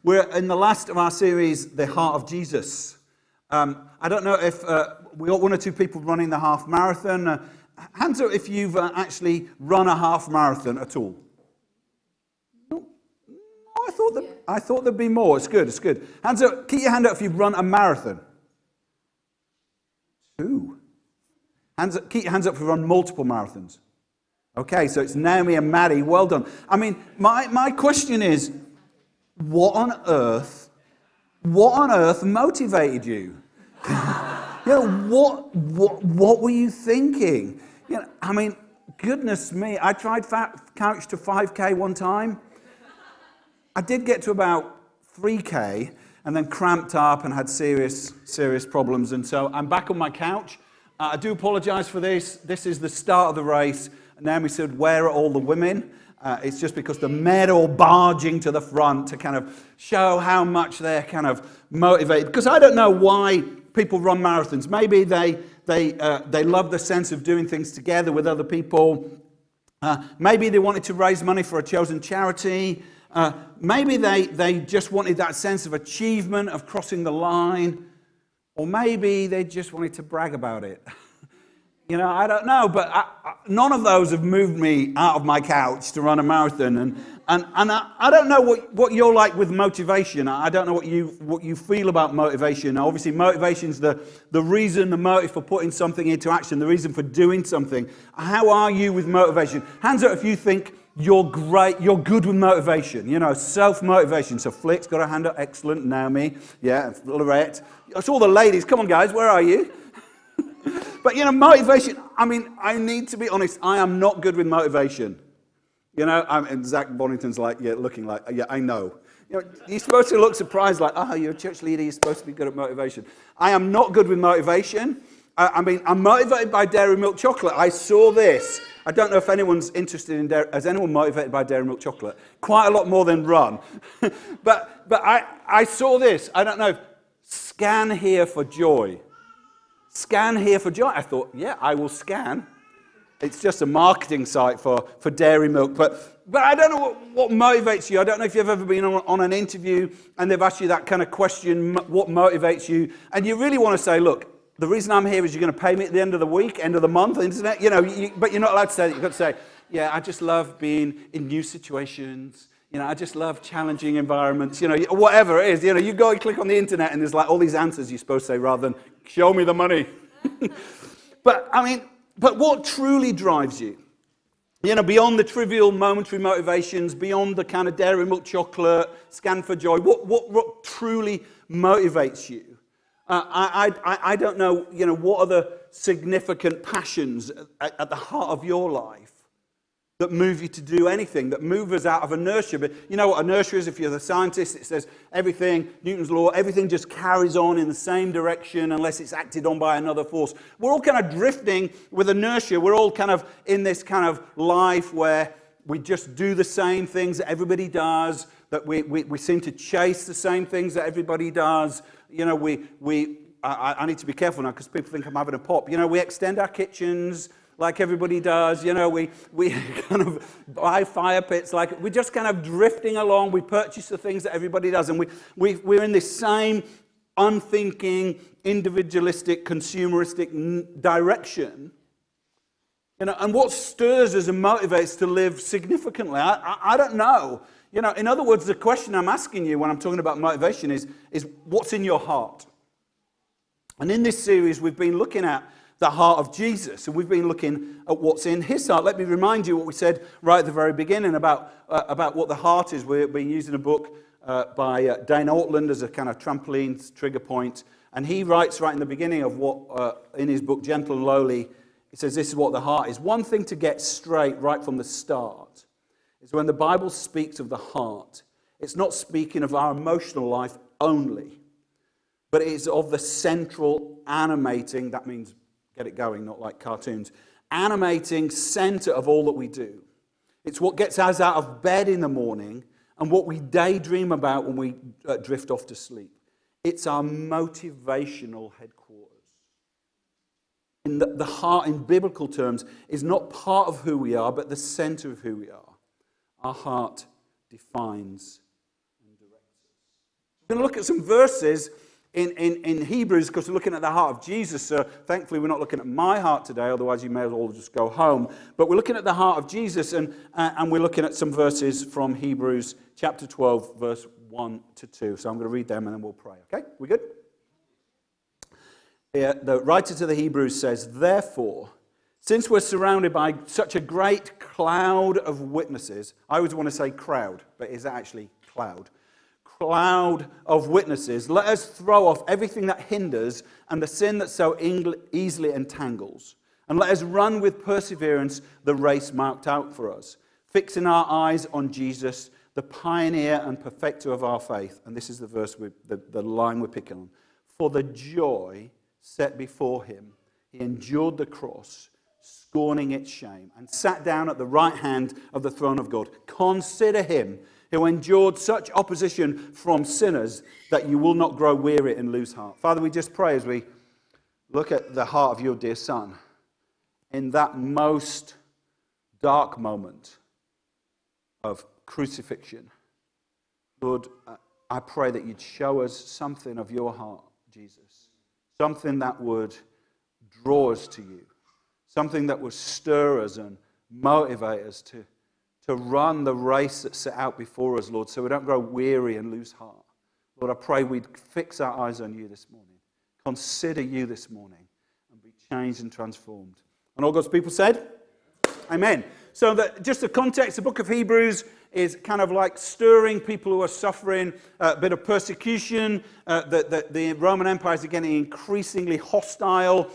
We're in the last of our series, The Heart of Jesus. I don't know if we got one or two people running the half marathon. Hands up if you've actually run a half marathon at all. No, I thought there'd be more. It's good. It's good. Hands up. Keep your hand up if you've run a marathon. 2. Hands up. Keep your hands up if you've run multiple marathons. Okay, so it's Naomi and Maddie. Well done. I mean, my question is, what on earth motivated you? What were you thinking? I mean, goodness me, I tried couch to 5K one time. I did get to about 3K and then cramped up and had serious problems. And so I'm back on my couch. I do apologize for this. This is the start of the race. Naomi said, where are all the women? It's just because the men are all barging to the front to kind of show how much they're kind of motivated. Because I don't know why people run marathons. Maybe they love the sense of doing things together with other people. Maybe they wanted to raise money for a chosen charity. Maybe they just wanted that sense of achievement, of crossing the line. Or maybe they just wanted to brag about it. I don't know, but none of those have moved me out of my couch to run a marathon. And I don't know what you're like with motivation. I don't know what you feel about motivation. Obviously, motivation's the reason, the motive for putting something into action, the reason for doing something. How are you with motivation? Hands up if you think you're great, you're good with motivation. Self-motivation. So Flick's got a hand up. Excellent. Naomi. Yeah, Lorette. It's all the ladies. Come on, guys. Where are you? But, motivation, I mean, I need to be honest, I am not good with motivation. And Zach Bonington's like, looking like, I know. You're supposed to look surprised like, you're a church leader, you're supposed to be good at motivation. I am not good with motivation. I'm motivated by Dairy Milk Chocolate. I saw this. I don't know if anyone's interested in dairy. Is anyone motivated by Dairy Milk Chocolate? Quite a lot more than run. but I saw this. I don't know. Scan here for joy. Scan here for joy. I thought, I will scan. It's just a marketing site for dairy milk. But I don't know what motivates you. I don't know if you've ever been on an interview and they've asked you that kind of question, what motivates you? And you really want to say, look, the reason I'm here is you're going to pay me at the end of the week, end of the month, internet. But you're not allowed to say that. You've got to say, I just love being in new situations. I just love challenging environments, whatever it is. You go and click on the internet and there's like all these answers you're supposed to say rather than, show me the money. But what truly drives you? Beyond the trivial momentary motivations, beyond the kind of Dairy Milk Chocolate, scan for joy, what truly motivates you? I don't know, what are the significant passions at the heart of your life that move you to do anything, that move us out of inertia. But you know what inertia is? If you're the scientist, it says everything, Newton's law, everything just carries on in the same direction unless it's acted on by another force. We're all kind of drifting with inertia. We're all kind of in this kind of life where we just do the same things that everybody does, that we seem to chase the same things that everybody does. I need to be careful now because people think I'm having a pop. We extend our kitchens like everybody does. We kind of buy fire pits. Like we're just kind of drifting along. We purchase the things that everybody does. And we're in this same unthinking, individualistic, consumeristic direction. And what stirs us and motivates to live significantly? I don't know. In other words, the question I'm asking you when I'm talking about motivation is what's in your heart? And in this series, we've been looking at the heart of Jesus, and we've been looking at what's in his heart. Let me remind you what we said right at the very beginning about what the heart is. We've been using a book by Dane Ortland as a kind of trampoline trigger point, and he writes right in the beginning of what in his book Gentle and Lowly, he says this is what the heart is. One thing to get straight right from the start is when the Bible speaks of the heart, it's not speaking of our emotional life only, but it is of the central animating, that means get it going, not like cartoons, animating center of all that we do. It's what gets us out of bed in the morning and what we daydream about when we drift off to sleep. It's our motivational headquarters. In the heart, in biblical terms, is not part of who we are, but the center of who we are. Our heart defines and directs us. We're going to look at some verses in Hebrews because we're looking at the heart of Jesus. So thankfully, we're not looking at my heart today, otherwise you may as well just go home. But we're looking at the heart of Jesus, and we're looking at some verses from Hebrews chapter 12, verse 1 to 2. So I'm going to read them and then we'll pray. Okay? We good? The writer to the Hebrews says, "Therefore, since we're surrounded by such a great cloud of witnesses," I always want to say crowd, but is that actually cloud? Cloud of witnesses, let us throw off everything that hinders and the sin that so easily entangles, and let us run with perseverance the race marked out for us, fixing our eyes on Jesus, the pioneer and perfecter of our faith. And this is the verse, the line we're picking on. "For the joy set before him, he endured the cross, scorning its shame, and sat down at the right hand of the throne of God. Consider him who endured such opposition from sinners, that you will not grow weary and lose heart." Father, we just pray as we look at the heart of your dear Son, in that most dark moment of crucifixion, Lord, I pray that you'd show us something of your heart, Jesus, something that would draw us to you, something that would stir us and motivate us to run the race that's set out before us, Lord, so we don't grow weary and lose heart. Lord, I pray we'd fix our eyes on you this morning, consider you this morning, and be changed and transformed. And all God's people said, Amen. So just the context, the book of Hebrews is kind of like stirring people who are suffering a bit of persecution. The Roman Empire is getting increasingly hostile.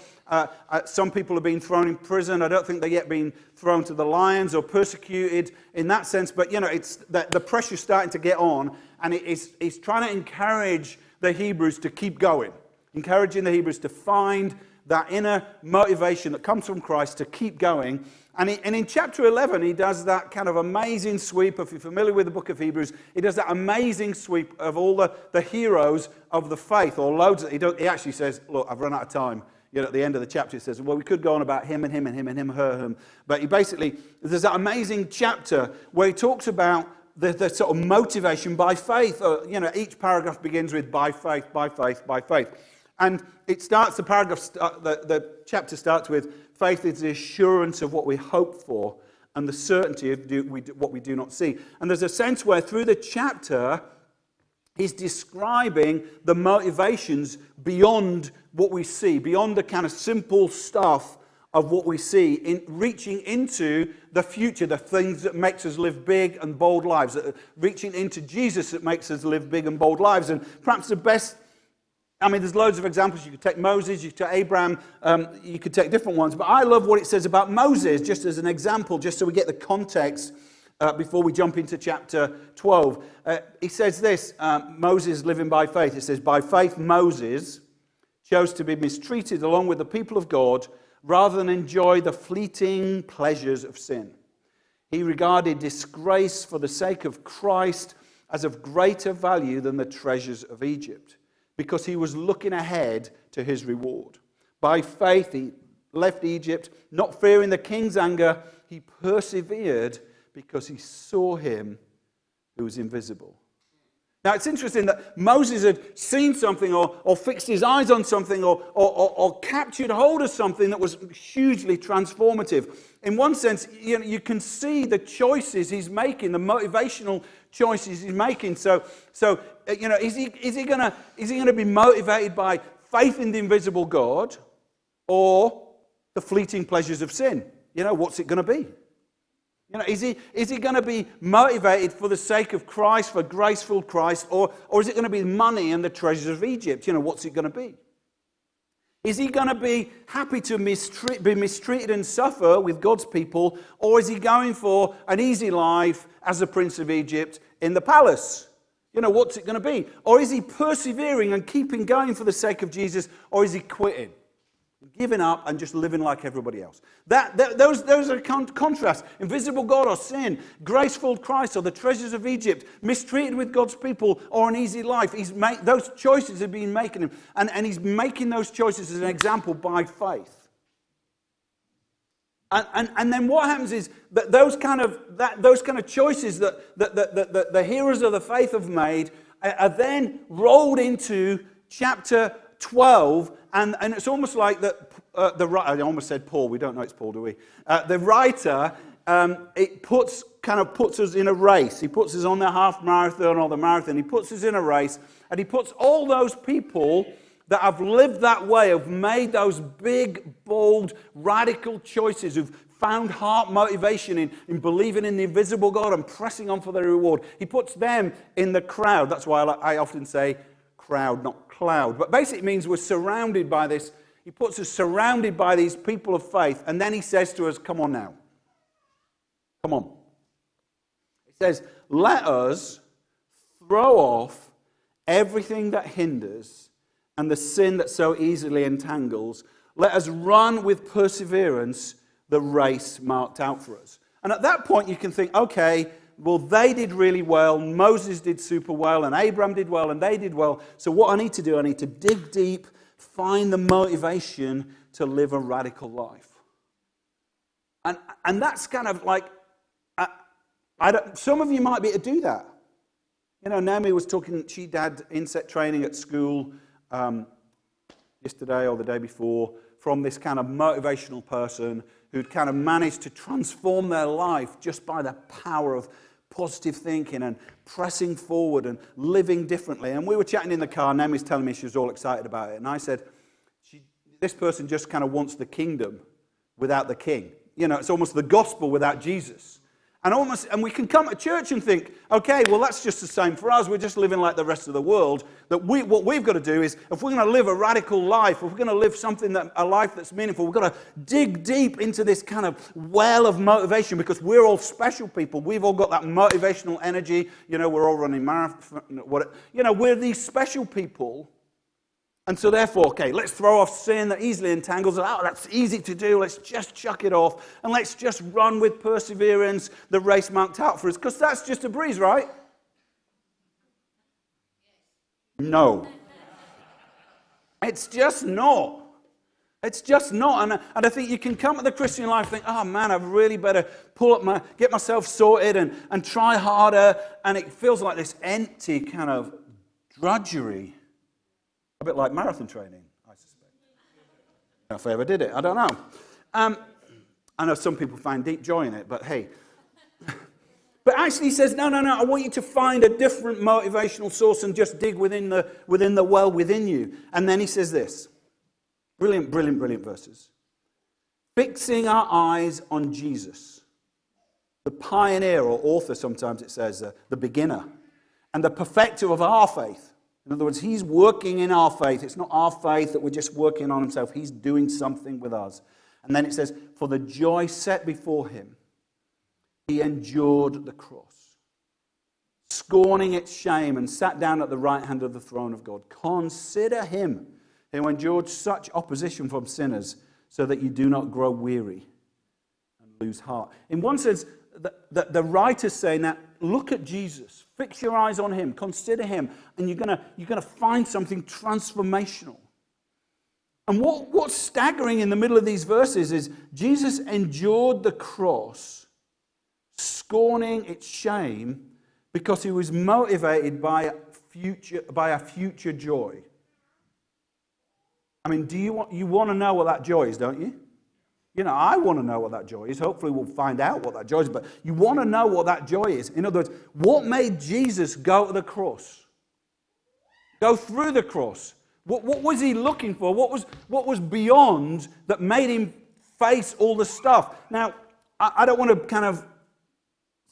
Some people have been thrown in prison. I don't think they're yet been thrown to the lions or persecuted in that sense. But, it's the pressure's starting to get on. And it's trying to encourage the Hebrews to keep going. Encouraging the Hebrews to find that inner motivation that comes from Christ to keep going. And in chapter 11, he does that kind of amazing sweep. If you're familiar with the book of Hebrews, he does that amazing sweep of all the heroes of the faith, or loads. He actually says, look, I've run out of time. At the end of the chapter, he says, well, we could go on about him and him and him and him, her, him. But there's that amazing chapter where he talks about the sort of motivation by faith. Each paragraph begins with by faith, by faith, by faith. And the chapter starts with, faith is the assurance of what we hope for and the certainty of what we do not see. And there's a sense where through the chapter, he's describing the motivations beyond what we see, beyond the kind of simple stuff of what we see, in reaching into the future, the things that makes us live big and bold lives, reaching into Jesus that makes us live big and bold lives. And perhaps the best, there's loads of examples. You could take Moses, you could take Abraham, you could take different ones. But I love what it says about Moses, just as an example, just so we get the context before we jump into chapter 12. He says this, Moses living by faith. It says, by faith Moses chose to be mistreated along with the people of God rather than enjoy the fleeting pleasures of sin. He regarded disgrace for the sake of Christ as of greater value than the treasures of Egypt, because he was looking ahead to his reward. By faith, he left Egypt, not fearing the king's anger. He persevered because he saw him who was invisible. Now, it's interesting that Moses had seen something or fixed his eyes on something or captured hold of something that was hugely transformative. In one sense, you can see the choices he's making, the motivational choices he's making. So is he going to be motivated by faith in the invisible God or the fleeting pleasures of sin? What's it going to be? Is he going to be motivated for the sake of Christ, for grace-filled Christ, or is it going to be money and the treasures of Egypt? What's it going to be? Is he going to be happy to be mistreated and suffer with God's people, or is he going for an easy life as a prince of Egypt in the palace? What's it going to be? Or is he persevering and keeping going for the sake of Jesus, or is he quitting? Giving up and just living like everybody else. Those are contrasts. Invisible God or sin, grace-filled Christ or the treasures of Egypt, mistreated with God's people or an easy life. Those choices have been making him, and he's making those choices as an example by faith. And then what happens is that those kind of choices that the heroes of the faith have made, are then rolled into chapter 12, and it's almost like that. I almost said Paul. We don't know it's Paul, do we? The writer puts us in a race. He puts us on the half marathon or the marathon. He puts us in a race, and he puts all those people that have lived that way, have made those big, bold, radical choices, who've found heart motivation in believing in the invisible God and pressing on for the reward. He puts them in the crowd. That's why I often say crowd, not cloud. But basically it means we're surrounded by this. He puts us surrounded by these people of faith, and then he says to us, come on now. Come on. He says, let us throw off everything that hinders and the sin that so easily entangles. Let us run with perseverance the race marked out for us. And at that point you can think, okay, well, they did really well, Moses did super well, and Abraham did well, and they did well. So what I need to do, I need to dig deep, find the motivation to live a radical life. And that's kind of like, some of you might be able to do that. You know, Naomi was talking, she had inset training at school yesterday or the day before from this kind of motivational person who'd kind of managed to transform their life just by the power of positive thinking and pressing forward and living differently. And we were chatting in the car, Naomi's telling me she was all excited about it. And I said, this person just kind of wants the kingdom without the king. You know, it's almost the gospel without Jesus. And we can come to church and think, okay, well, that's just the same for us. We're just living like the rest of the world. What we've got to do is, if we're going to live a radical life, if we're going to live a life that's meaningful, we've got to dig deep into this kind of well of motivation, because we're all special people. We've all got that motivational energy. You know, we're all running marathons. You know, we're these special people. And so therefore, okay, let's throw off sin that easily entangles us. Oh, that's easy to do. Let's just chuck it off. And let's just run with perseverance the race marked out for us. Because that's just a breeze, right? No. It's just not. It's just not. And I think you can come to the Christian life and think, oh man, I've really better get myself sorted and try harder. And it feels like this empty kind of drudgery. A bit like marathon training, I suspect. If I ever did it, I don't know. I know some people find deep joy in it, but hey. But actually he says, no, I want you to find a different motivational source and just dig within the well within you. And then he says this. Brilliant verses. Fixing our eyes on Jesus, the pioneer or author, sometimes it says, the beginner, and the perfecter of our faith. In other words, he's working in our faith. It's not our faith that we're just working on himself. He's doing something with us. And then it says, for the joy set before him, he endured the cross, scorning its shame, and sat down at the right hand of the throne of God. Consider him who endured such opposition from sinners, so that you do not grow weary and lose heart. In one sense, the writer's saying that, look at Jesus, fix your eyes on him, consider him, and you're gonna find something transformational. And what's staggering in the middle of these verses is Jesus endured the cross, scorning its shame, because he was motivated by a future joy. I mean, you want to know what that joy is, don't you? You know, I want to know what that joy is. Hopefully we'll find out what that joy is. But you want to know what that joy is. In other words, what made Jesus go to the cross? Go through the cross? What was he looking for? What was beyond that made him face all the stuff? Now, I don't want to kind of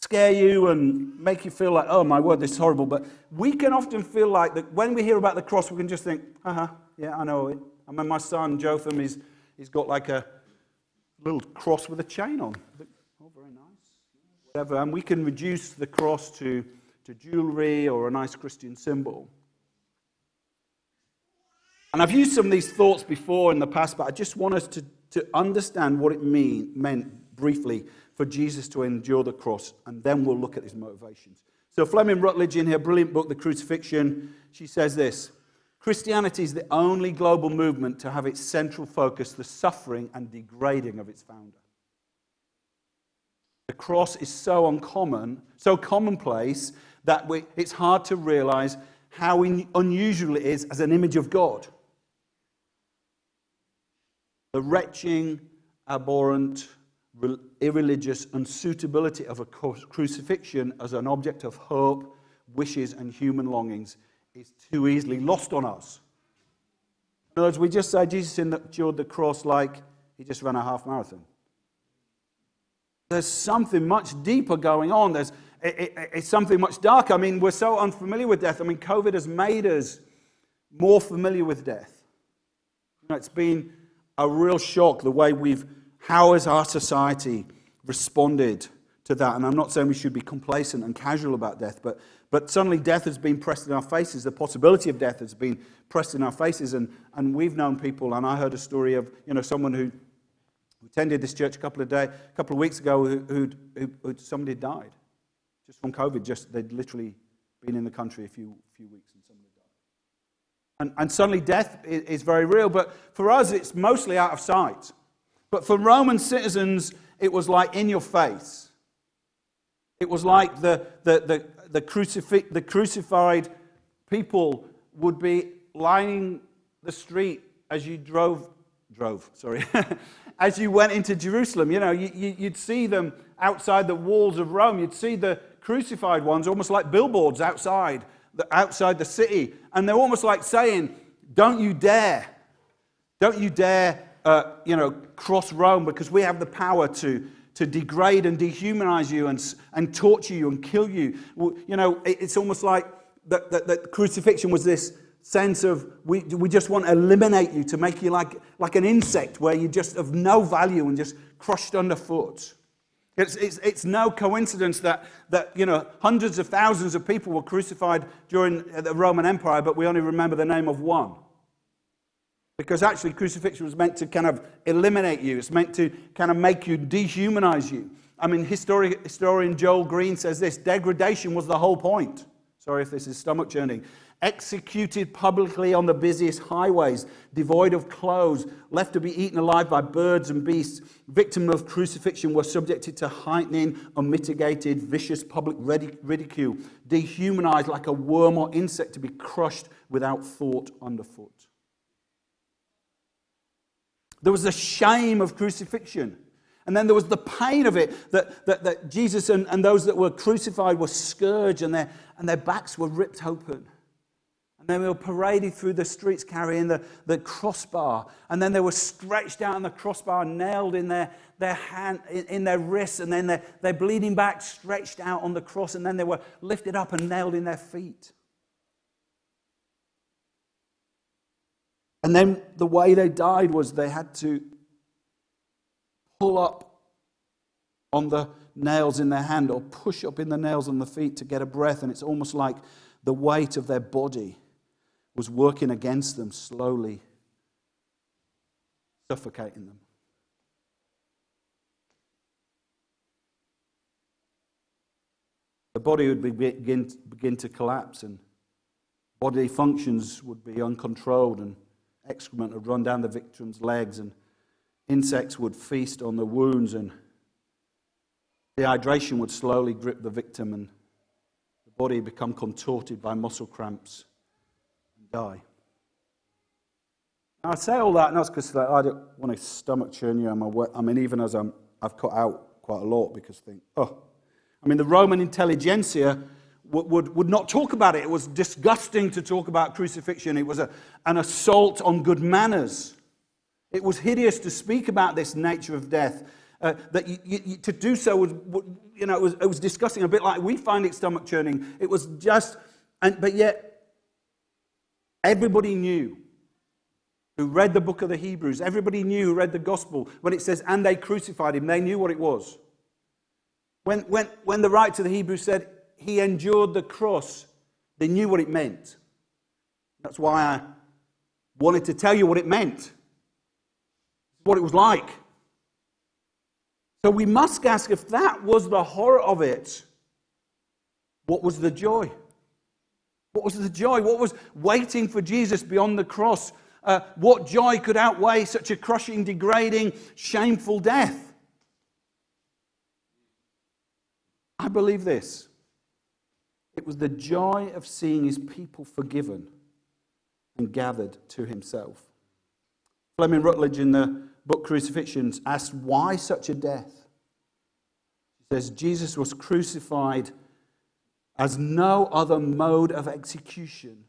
scare you and make you feel like, oh my word, this is horrible. But we can often feel like that when we hear about the cross, we can just think, yeah, I know it. I mean, my son Jotham, he's got like a little cross with a chain on. Oh, very nice. Whatever. And we can reduce the cross to jewelry or a nice Christian symbol. And I've used some of these thoughts before in the past, but I just want us to understand what it meant briefly for Jesus to endure the cross, and then we'll look at his motivations. So Fleming Rutledge, in her brilliant book, The Crucifixion, she says this: Christianity is the only global movement to have its central focus the suffering and degrading of its founder. The cross is so uncommon, so commonplace, that it's hard to realize how unusual it is as an image of God. The retching, abhorrent, irreligious unsuitability of a crucifixion as an object of hope, wishes, and human longings is too easily lost on us. In other words, we just say Jesus endured the cross like he just ran a half marathon. There's something much deeper going on. It's something much darker. I mean, we're so unfamiliar with death. I mean, COVID has made us more familiar with death. You know, it's been a real shock the way how has our society responded to that? And I'm not saying we should be complacent and casual about death, but suddenly death has been pressed in our faces. The possibility of death has been pressed in our faces, and we've known people. And I heard a story of someone who attended this church a couple of weeks ago who somebody died just from COVID. They'd literally been in the country a few weeks and somebody died. And suddenly death is very real, but for us it's mostly out of sight. But for Roman citizens, it was like in your face. It was like the crucified people would be lining the street as you as you went into Jerusalem. You'd see them outside the walls of Rome. You'd see the crucified ones almost like billboards outside the city. And they're almost like saying, don't you dare cross Rome, because we have the power to degrade and dehumanize you and torture you and kill you. It's almost like that crucifixion was this sense of we just want to eliminate you, to make you like an insect where you're just of no value and just crushed underfoot. It's no coincidence that hundreds of thousands of people were crucified during the Roman Empire, but we only remember the name of one. Because actually crucifixion was meant to kind of eliminate you. It's meant to kind of make you, dehumanize you. I mean, historian Joel Green says this: degradation was the whole point. Sorry if this is stomach churning. Executed publicly on the busiest highways, devoid of clothes, left to be eaten alive by birds and beasts, victims of crucifixion were subjected to heightening, unmitigated, vicious public ridicule, dehumanized like a worm or insect to be crushed without thought underfoot. There was the shame of crucifixion. And then there was the pain of it, that Jesus and those that were crucified were scourged and their backs were ripped open. And then they were paraded through the streets carrying the crossbar. And then they were stretched out on the crossbar, nailed in their hand, in their wrists. And then they're bleeding back, stretched out on the cross. And then they were lifted up and nailed in their feet. And then the way they died was they had to pull up on the nails in their hand or push up in the nails on the feet to get a breath. And it's almost like the weight of their body was working against them, slowly suffocating them. The body would begin to collapse, and bodily functions would be uncontrolled, and excrement would run down the victim's legs, and insects would feast on the wounds, and dehydration would slowly grip the victim, and the body would become contorted by muscle cramps and die. Now, I say all that not because I don't want to stomach churn you. I mean, even as I've cut out quite a lot because the Roman intelligentsia would not talk about it. It was disgusting to talk about crucifixion. It was an assault on good manners. It was hideous to speak about this nature of death. To do so was, it was disgusting. A bit like we find it stomach churning. It was just, but yet everybody knew who read the book of the Hebrews. Everybody knew who read the gospel when it says, "And they crucified him." They knew what it was. When the writer to the Hebrews said, "He endured the cross," they knew what it meant. That's why I wanted to tell you what it meant, what it was like. So we must ask, if that was the horror of it, what was the joy? What was the joy? What was waiting for Jesus beyond the cross? What joy could outweigh such a crushing, degrading, shameful death? I believe this. It was the joy of seeing his people forgiven and gathered to himself. Fleming Rutledge in the book Crucifixions asked, why such a death? He says, Jesus was crucified as no other mode of execution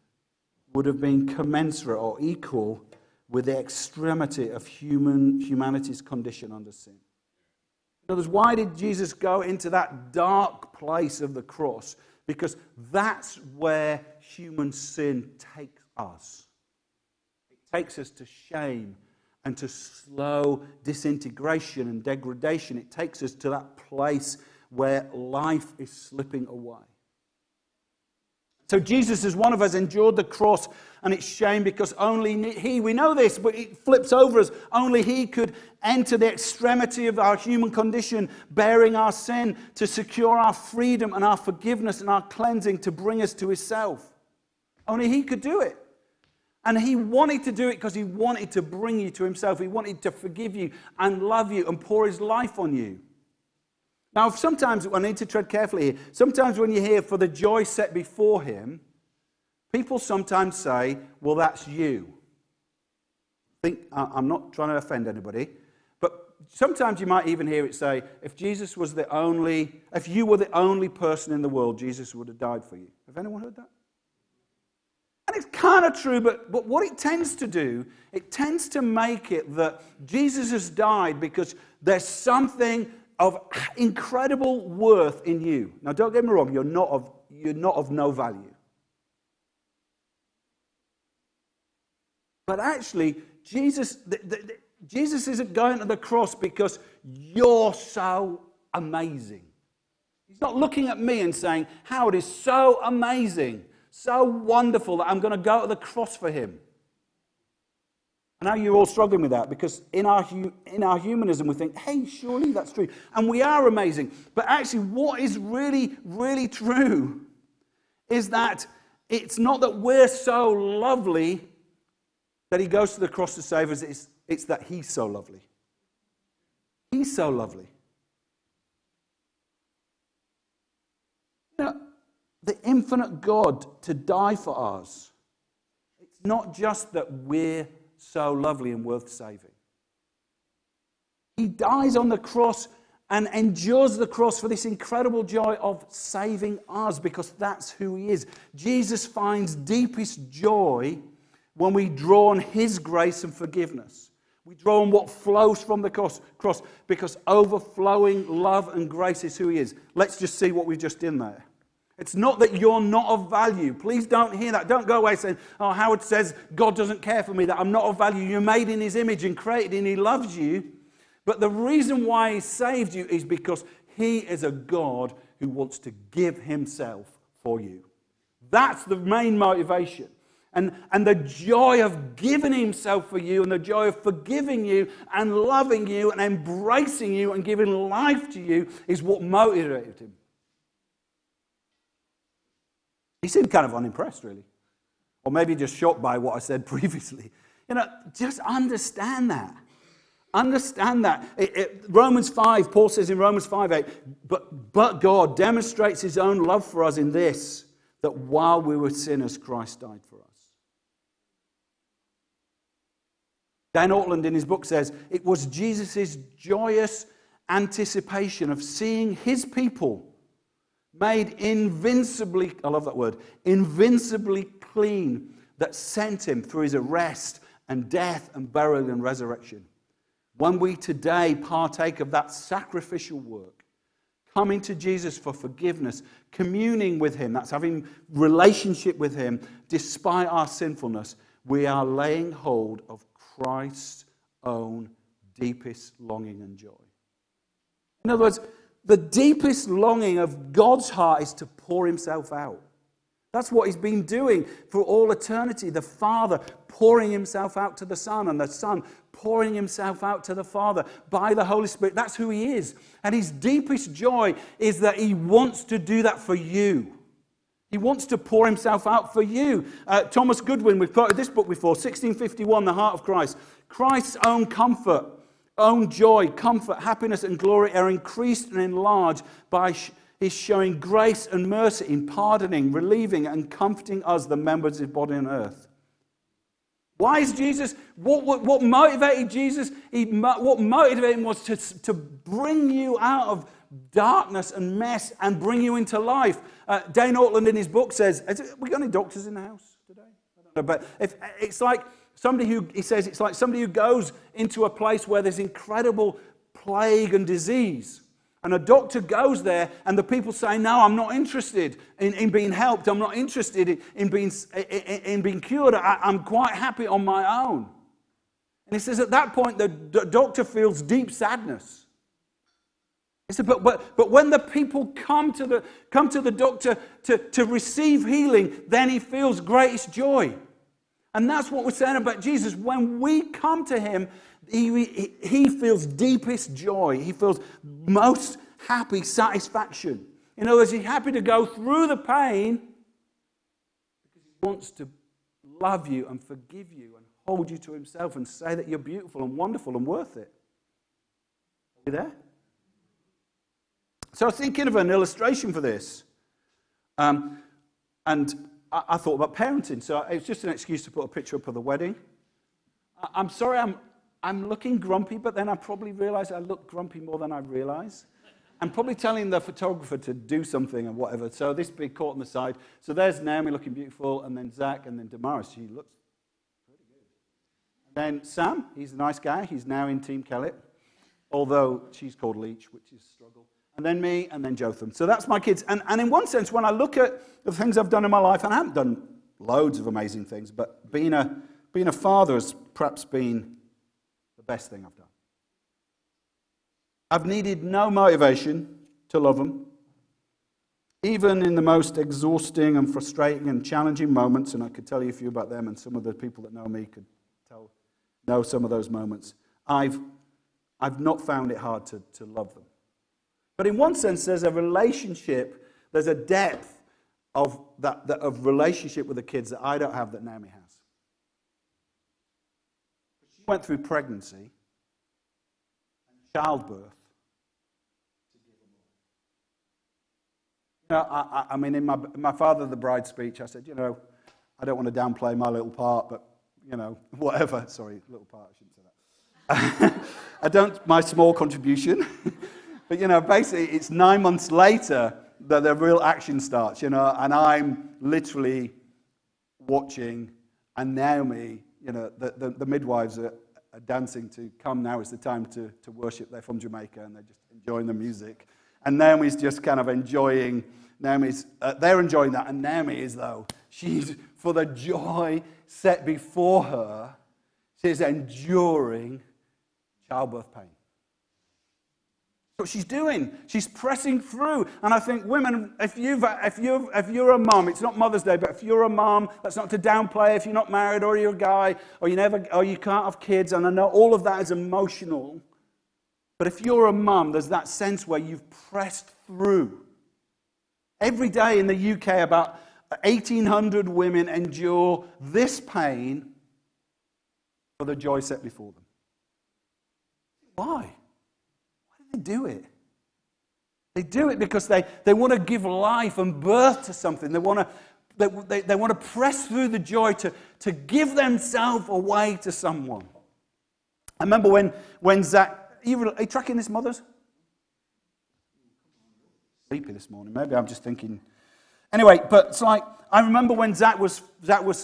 would have been commensurate or equal with the extremity of humanity's condition under sin. In other words, why did Jesus go into that dark place of the cross? Because that's where human sin takes us. It takes us to shame and to slow disintegration and degradation. It takes us to that place where life is slipping away. So Jesus, as one of us, endured the cross and its shame because only he, we know this, but it flips over us, only he could enter the extremity of our human condition, bearing our sin to secure our freedom and our forgiveness and our cleansing to bring us to himself. Only he could do it. And he wanted to do it because he wanted to bring you to himself. He wanted to forgive you and love you and pour his life on you. Now, sometimes, I need to tread carefully here, sometimes when you hear for the joy set before him, people sometimes say, well, that's you. I'm not trying to offend anybody, but sometimes you might even hear it say, if you were the only person in the world, Jesus would have died for you. Have anyone heard that? And it's kind of true, but what it tends to do, it tends to make it that Jesus has died because there's something of incredible worth in you. Now, don't get me wrong, you're not of no value. But actually, Jesus isn't going to the cross because you're so amazing. He's not looking at me and saying, Howard is so amazing, so wonderful that I'm going to go to the cross for him. I know you're all struggling with that because in our humanism we think, hey, surely that's true. And we are amazing. But actually what is really, really true is that it's not that we're so lovely that he goes to the cross to save us. It's that he's so lovely. He's so lovely. You know, the infinite God to die for us. It's not just that we're so lovely and worth saving. He dies on the cross and endures the cross for this incredible joy of saving us because that's who he is. Jesus finds deepest joy when we draw on his grace and forgiveness. We draw on what flows from the cross because overflowing love and grace is who he is. Let's just see what we've just done there. It's not that you're not of value. Please don't hear that. Don't go away saying, oh, Howard says God doesn't care for me, that I'm not of value. You're made in his image and created and he loves you. But the reason why he saved you is because he is a God who wants to give himself for you. That's the main motivation. And the joy of giving himself for you and the joy of forgiving you and loving you and embracing you and giving life to you is what motivated him. He seemed kind of unimpressed, really. Or maybe just shocked by what I said previously. You know, just understand that. Understand that. Romans 5, Paul says in Romans 5:8, but God demonstrates his own love for us in this, that while we were sinners, Christ died for us. Dan Ortland in his book says, it was Jesus' joyous anticipation of seeing his people made invincibly, I love that word, invincibly clean, that sent him through his arrest and death and burial and resurrection. When we today partake of that sacrificial work, coming to Jesus for forgiveness, communing with him, that's having relationship with him despite our sinfulness, we are laying hold of Christ's own deepest longing and joy. In other words, the deepest longing of God's heart is to pour himself out. That's what he's been doing for all eternity. The Father pouring himself out to the Son, and the Son pouring himself out to the Father by the Holy Spirit. That's who he is. And his deepest joy is that he wants to do that for you. He wants to pour himself out for you. Thomas Goodwin, we've quoted this book before, 1651, The Heart of Christ. Christ's own comfort, own joy, comfort, happiness, and glory are increased and enlarged by He's showing grace and mercy in pardoning, relieving, and comforting us, the members of his body on earth. Why is Jesus, what motivated Jesus? What motivated him was to bring you out of darkness and mess and bring you into life. Dane Ortland in his book says, we got any doctors in the house today? I don't know, but it's like somebody who goes into a place where there's incredible plague and disease. And a doctor goes there, and the people say, no, I'm not interested in being helped. I'm not interested in being cured. I'm quite happy on my own. And he says at that point, the doctor feels deep sadness. He said, but when the people come to the doctor to receive healing, then he feels greatest joy. And that's what we're saying about Jesus. When we come to him, he feels deepest joy. He feels most happy satisfaction. In other words, he's happy to go through the pain because he wants to love you and forgive you and hold you to himself and say that you're beautiful and wonderful and worth it. Are you there? So I was thinking of an illustration for this. And I thought about parenting. So it was just an excuse to put a picture up of the wedding. I'm sorry I'm looking grumpy, but then I probably realize I look grumpy more than I realize. I'm probably telling the photographer to do something and whatever. So this big caught on the side. So there's Naomi looking beautiful, and then Zach, and then Damaris. She looks pretty good. And then Sam, he's a nice guy. He's now in Team Kellett, although she's called Leach, which is a struggle. And then me, and then Jotham. So that's my kids. And in one sense, when I look at the things I've done in my life, and I haven't done loads of amazing things, but being a father has perhaps been the best thing I've done. I've needed no motivation to love them. Even in the most exhausting and frustrating and challenging moments, and I could tell you a few about them, and some of the people that know me could know some of those moments, I've not found it hard to love them. But in one sense, there's a relationship, there's a depth of relationship with the kids that I don't have that Naomi has. She went through pregnancy and childbirth. I mean, in my Father the Bride speech, I said, I don't want to downplay my little part, but, whatever. Sorry, little part, I shouldn't say that. My small contribution. But, basically, it's 9 months later that the real action starts, and I'm literally watching, and Naomi, the midwives are dancing to come now is the time to worship. They're from Jamaica, and they're just enjoying the music. And Naomi's just kind of enjoying, they're enjoying that, and Naomi is, though, she's, for the joy set before her, she's enduring childbirth pain. What she's doing, she's pressing through. And I think women, if you're a mom, it's not Mother's Day, but if you're a mom, that's not to downplay if you're not married or you're a guy or you can't have kids, and I know all of that is emotional. But if you're a mom, there's that sense where you've pressed through. Every day in the UK, about 1,800 women endure this pain for the joy set before them. Why? They do it. They do it because they want to give life and birth to something. They want to press through the joy to give themselves away to someone. I remember when Zach, are you tracking this, mothers? Sleepy this morning. Maybe I'm just thinking. Anyway, but it's like I remember when Zach was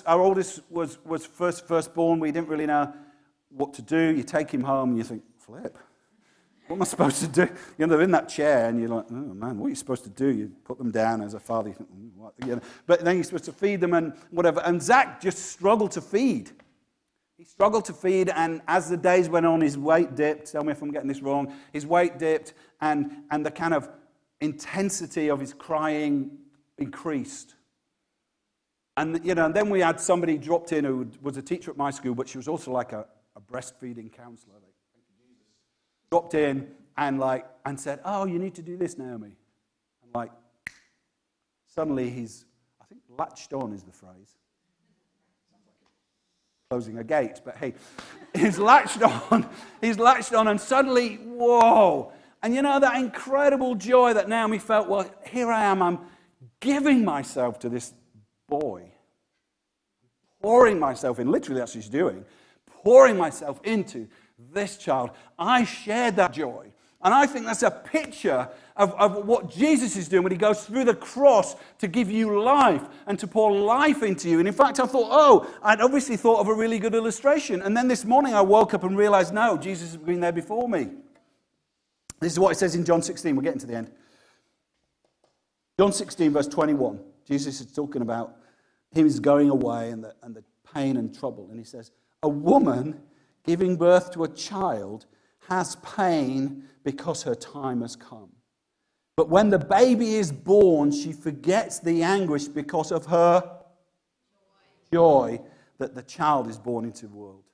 our oldest was firstborn. We didn't really know what to do. You take him home and you think, flip. What am I supposed to do? They're in that chair, and you're like, oh, man, what are you supposed to do? You put them down as a father. You think, what? But then you're supposed to feed them and whatever. And Zach just struggled to feed. He struggled to feed, and as the days went on, his weight dipped. Tell me if I'm getting this wrong. His weight dipped, and the kind of intensity of his crying increased. And, and then we had somebody dropped in who was a teacher at my school, but she was also like a breastfeeding counselor. Dropped in and said, oh, you need to do this, Naomi. And suddenly he's, I think latched on is the phrase. Closing a gate, but hey, he's latched on, and suddenly, whoa, And you know, that incredible joy that Naomi felt, well, here I am, I'm giving myself to this boy. Pouring myself in, literally that's what she's doing, pouring myself into this child. I shared that joy. And I think that's a picture of what Jesus is doing when he goes through the cross to give you life and to pour life into you. And in fact, I thought, I'd obviously thought of a really good illustration. And then this morning I woke up and realized, no, Jesus has been there before me. This is what it says in John 16. We're getting to the end. John 16, verse 21. Jesus is talking about him going away and the pain and trouble. And he says, a woman giving birth to a child has pain because her time has come. But when the baby is born, she forgets the anguish because of her joy that the child is born into the world.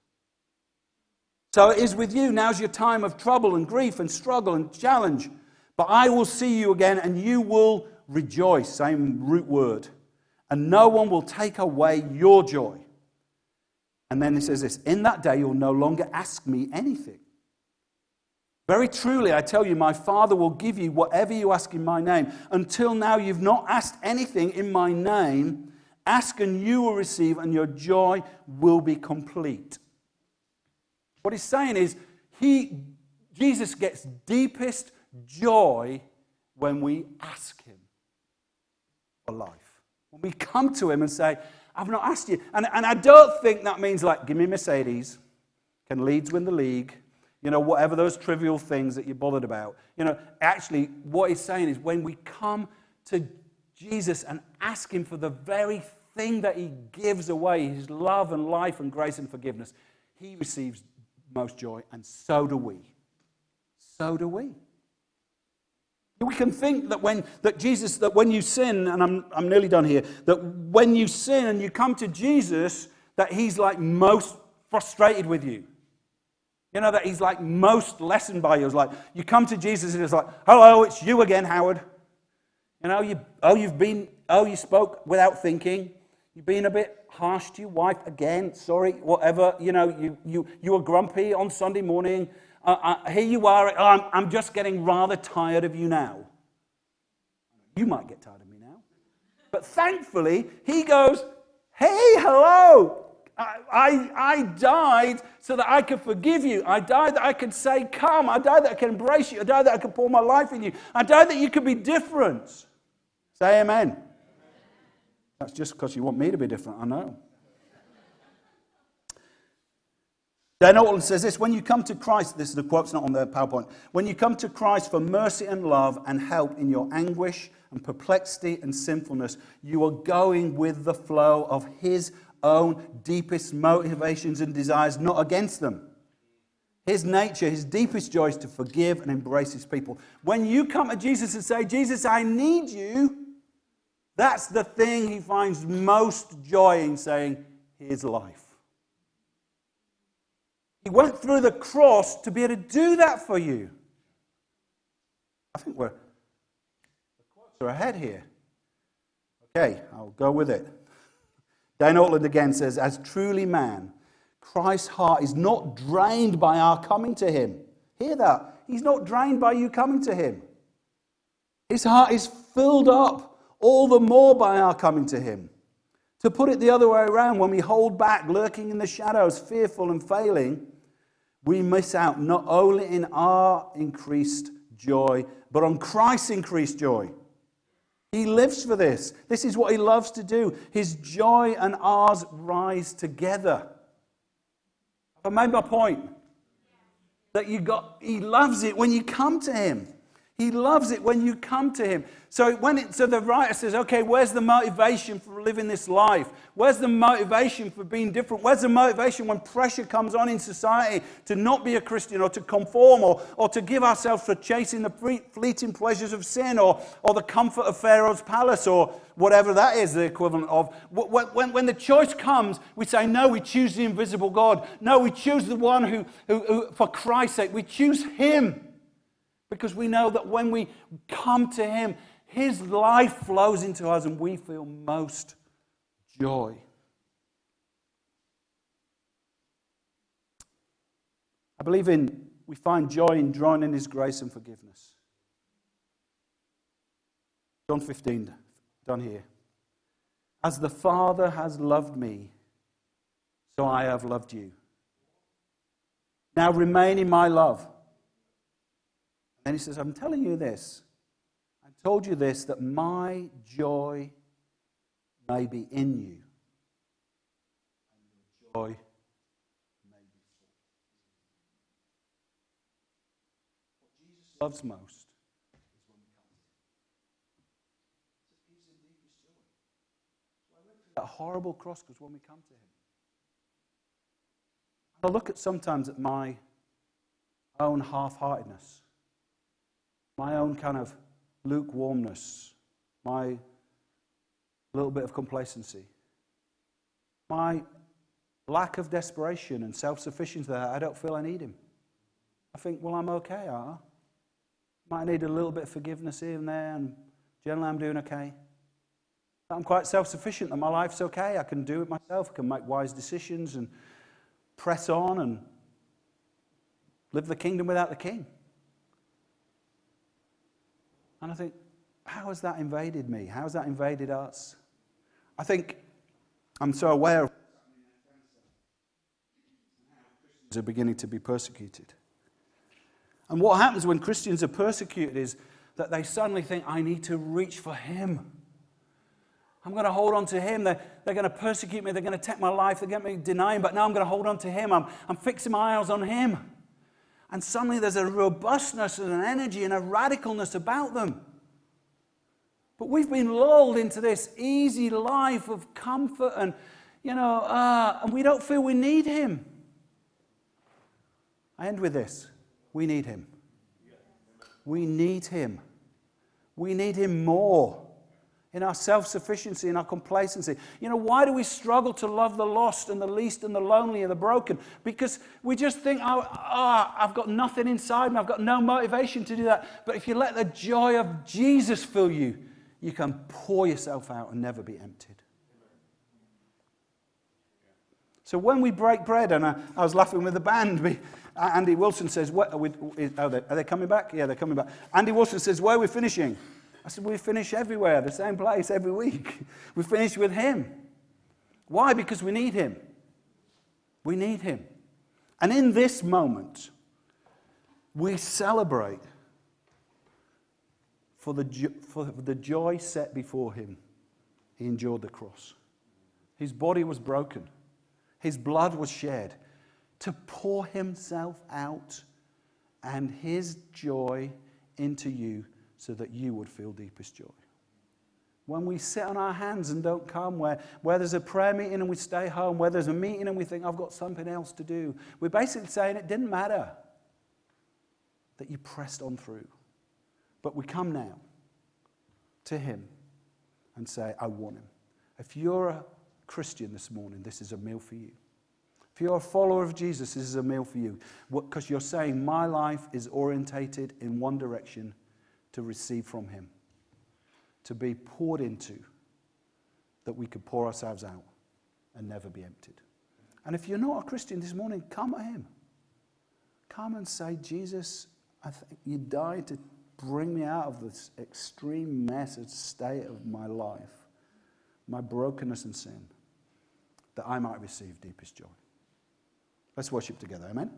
So it is with you. Now's your time of trouble and grief and struggle and challenge. But I will see you again and you will rejoice. Same root word. And no one will take away your joy. And then it says this, in that day you'll no longer ask me anything. Very truly, I tell you, my Father will give you whatever you ask in my name. Until now you've not asked anything in my name. Ask and you will receive and your joy will be complete. What he's saying is, Jesus gets deepest joy when we ask him for life. When we come to him and say, I've not asked you. And I don't think that means like, give me Mercedes. Can Leeds win the league? You know, whatever those trivial things that you're bothered about. You know, actually, what he's saying is when we come to Jesus and ask him for the very thing that he gives away, his love and life and grace and forgiveness, he receives most joy, and so do we. So do we. We can think that when you sin, and I'm nearly done here, that when you sin and you come to Jesus, that he's like most frustrated with you. You know, that he's like most lessened by you. It's like you come to Jesus and it's like, hello, it's you again, Howard. You know, you spoke without thinking. You've been a bit harsh to your wife again. Sorry, whatever. You know, you were grumpy on Sunday morning. Here you are. I'm just getting rather tired of you now. You might get tired of me now. But thankfully, he goes, hey, hello. I died so that I could forgive you. I died that I could say, come. I died that I could embrace you. I died that I could pour my life in you. I died that you could be different. Say amen. That's just because you want me to be different, I know. Dan Ortland says this, when you come to Christ, this is the quote's not on the PowerPoint, when you come to Christ for mercy and love and help in your anguish and perplexity and sinfulness, you are going with the flow of his own deepest motivations and desires, not against them. His nature, his deepest joy is to forgive and embrace his people. When you come to Jesus and say, Jesus, I need you, that's the thing he finds most joy in, saying, here's life. He went through the cross to be able to do that for you. I think the quotes are ahead here. Okay, I'll go with it. Dan Ortland again says, as truly man, Christ's heart is not drained by our coming to him. Hear that? He's not drained by you coming to him. His heart is filled up all the more by our coming to him. To put it the other way around, when we hold back, lurking in the shadows, fearful and failing, we miss out not only in our increased joy, but on Christ's increased joy. He lives for this. This is what he loves to do. His joy and ours rise together. Have I made my point? That he loves it when you come to him. He loves it when you come to him. So the writer says, okay, where's the motivation for living this life? Where's the motivation for being different? Where's the motivation when pressure comes on in society to not be a Christian or to conform or to give ourselves for chasing the fleeting pleasures of sin or the comfort of Pharaoh's palace or whatever that is the equivalent of? When the choice comes, we say, no, we choose the invisible God. No, we choose the one who for Christ's sake, we choose him. Because we know that when we come to him, his life flows into us and we feel most joy. I believe in we find joy in drawing in his grace and forgiveness. John 15, done here. As the Father has loved me, so I have loved you. Now remain in my love. And then he says, I'm telling you this. I told you this, that my joy may be in you. And your joy may be full. What Jesus loves most is when we come to him. It gives him deepest joy. So I went through that horrible cross because when we come to him, I look at sometimes at my own half-heartedness, my own kind of lukewarmness, my little bit of complacency, my lack of desperation and self-sufficiency that I don't feel I need him. I think, well, I'm okay, might need a little bit of forgiveness here and there, and generally I'm doing okay. I'm quite self-sufficient, and my life's okay. I can do it myself. I can make wise decisions and press on and live the kingdom without the king. And I think, how has that invaded me? How has that invaded us? I think I'm so aware of how Christians are beginning to be persecuted. And what happens when Christians are persecuted is that they suddenly think, I need to reach for him. I'm going to hold on to him. They're going to persecute me. They're going to take my life. They're going to deny him. But now I'm going to hold on to him. I'm fixing my eyes on him. And suddenly there's a robustness and an energy and a radicalness about them. But we've been lulled into this easy life of comfort and, and we don't feel we need him. I end with this. We need him. We need him. We need him more. In our self-sufficiency, in our complacency. Why do we struggle to love the lost and the least and the lonely and the broken? Because we just think, I've got nothing inside me. I've got no motivation to do that. But if you let the joy of Jesus fill you, you can pour yourself out and never be emptied. So when we break bread, and I was laughing with the band, Andy Wilson says, are they coming back? Yeah, they're coming back. Andy Wilson says, where are we finishing? I said, we finish everywhere, the same place every week. We finish with him. Why? Because we need him. We need him. And in this moment, we celebrate for the joy set before him. He endured the cross. His body was broken. His blood was shed to pour himself out and his joy into you, so that you would feel deepest joy. When we sit on our hands and don't come, where there's a prayer meeting and we stay home, where there's a meeting and we think, I've got something else to do, we're basically saying it didn't matter that you pressed on through. But we come now to him and say, I want him. If you're a Christian this morning, this is a meal for you. If you're a follower of Jesus, this is a meal for you. Because you're saying, my life is orientated in one direction, to receive from him, to be poured into, that we could pour ourselves out and never be emptied. And if you're not a Christian this morning, come at him. Come and say, Jesus, I think you died to bring me out of this extreme mess and state of my life, my brokenness and sin, that I might receive deepest joy. Let's worship together, amen?